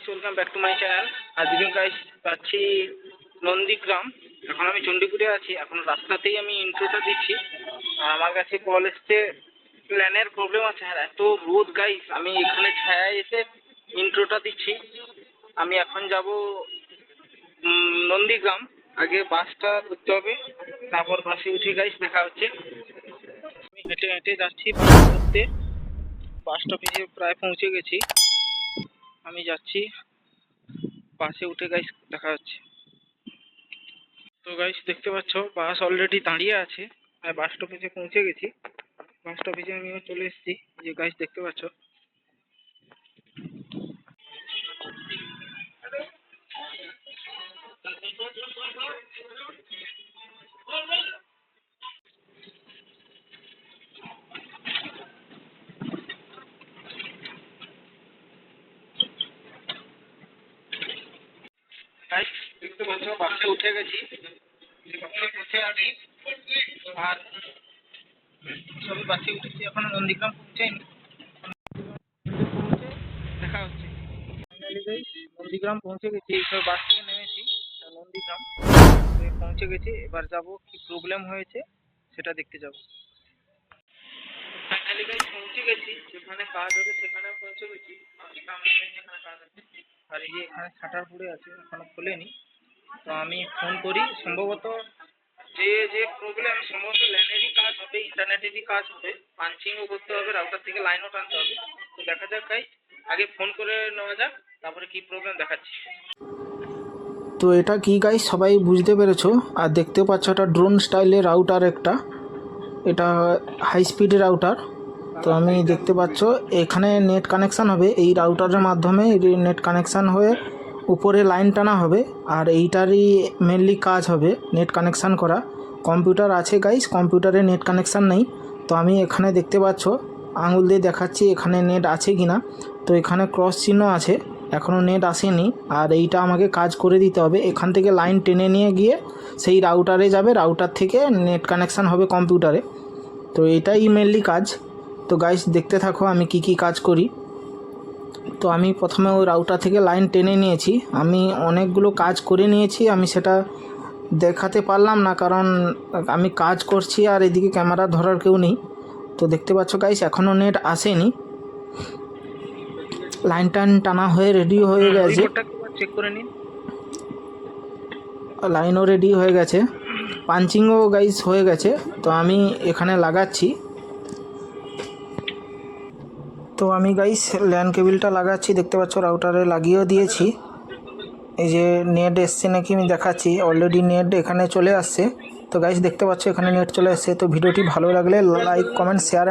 Welcome back to my channel. আজকে guys যাচ্ছি নন্দীগ্রাম। এখন আমি চণ্ডীপুরে আছি, এখন রাস্তাতেই আমি ইন্ট্রোটা দিচ্ছি। আর আমার কাছে কল এসছে, প্ল্যানের প্রবলেম আছে। আর এত রোদ গাইস, আমি এখানে ছায়ায় এসে ইন্ট্রোটা দিচ্ছি। আমি এখন যাব নন্দীগ্রাম। আগে বাসটা ধরতে হবে, তারপর বাসে উঠে গাইস দেখা হচ্ছে। আমি হেঁটে হেঁটে যাচ্ছি বাস ধরতে। বাস স্টপেজে প্রায় পৌঁছে গেছি। আমি যাচ্ছি, বাসে উঠে গাইস দেখা হচ্ছে। তো গাইস দেখতে পাচ্ছ বাস অলরেডি দাঁড়িয়ে আছে, আর বাস স্টপেজে পৌঁছে গেছি। বাস স্টপেজে আমিও চলে এসেছি, যে গাইস দেখতে পাচ্ছ। গাইস দেখতে পাচ্ছ বাসে উঠে গেছি, বাসে বসে আছি। আর সবই বাসে উঠেছি, এখনো নন্দীগ্রাম পৌঁছাইনি। দেখা হচ্ছে। ফাইনালি গাইস নন্দীগ্রাম পৌঁছে গেছি, এইসব বাস থেকে নেমেছি। নন্দীগ্রাম পৌঁছে গেছি, এবার যাব কি প্রবলেম হয়েছে সেটা দেখতে যাব। ফাইনালি গাইস পৌঁছে গেছি, যেখানে কাজ হবে সেখানে পৌঁছে গেছি। যেখানে কাজ আছে, আর এই যে এখানে শাটার পড়ে আছে, এখনো খোলেনি। তো আমি ফোন করি, সম্ভবত যে প্রবলেম, সম্ভবত ল্যানেরই কাজ হবে, ইন্টারনেটেরই কাজ হবে। পাঞ্চিংও করতে হবে, রাউটার থেকে লাইনও টানতে হবে। তো দেখা যাক গাইস, আগে ফোন করে নেওয়া যাক, তারপরে কি প্রবলেম দেখাচ্ছি। তো এটা কি গাইস সবাই বুঝতে পেরেছো। আর দেখতে পাচ্ছ এটা ড্রোন স্টাইলের রাউটার, এটা হাই স্পিডের রাউটার। তো আমি দেখতে পাচ্ছ এখানে নেট কানেকশান হবে, এই রাউটারের মাধ্যমে নেট কানেকশান হয়ে উপরে লাইন টানা হবে। আর এইটারই মেনলি কাজ হবে নেট কানেকশান করা। কম্পিউটার আছে গাইস, কম্পিউটারে নেট কানেকশান নেই। তো আমি এখানে দেখতে পাচ্ছ আঙুল দিয়ে দেখাচ্ছি এখানে নেট আছে কি না। তো এখানে ক্রস চিহ্ন আছে, এখনও নেট আসেনি। আর এইটা আমাকে কাজ করে দিতে হবে, এখান থেকে লাইন টেনে নিয়ে গিয়ে সেই রাউটারে যাবে, রাউটার থেকে নেট কানেকশান হবে কম্পিউটারে। তো এটাই মেনলি কাজ। তো গাইস দেখতে থাকো আমি কি কাজ করি। তো আমি প্রথমে ওই রাউটার থেকে লাইন টেনে নিয়েছি, আমি অনেকগুলো কাজ করে নিয়েছি। আমি সেটা দেখাতে পারলাম না, কারণ আমি কাজ করছি আর এদিকে ক্যামেরা ধরার কেউ নেই। তো দেখতে পাচ্ছ গাইস এখনও নেট আসেনি, লাইন টানা হয়ে রেডি হয়ে গেছে, চেক করে নিন। লাইনও রেডি হয়ে গেছে, পাঞ্চিংও গাইস হয়ে গেছে। তো আমি এখানে লাগাচ্ছি। তো আমি গাইস ল্যান কেবিলটা লাগাচ্ছি, দেখতে পাচ্ছ রাউটারে লাগিয়েও দিয়েছি। এই যে নেট এসছে নাকি আমি দেখাচ্ছি, অলরেডি নেট এখানে চলে আসছে। তো গাইস দেখতে পাচ্ছ এখানে নেট চলে আসছে। তো ভিডিওটি ভালো লাগলে লাইক, কমেন্ট, শেয়ার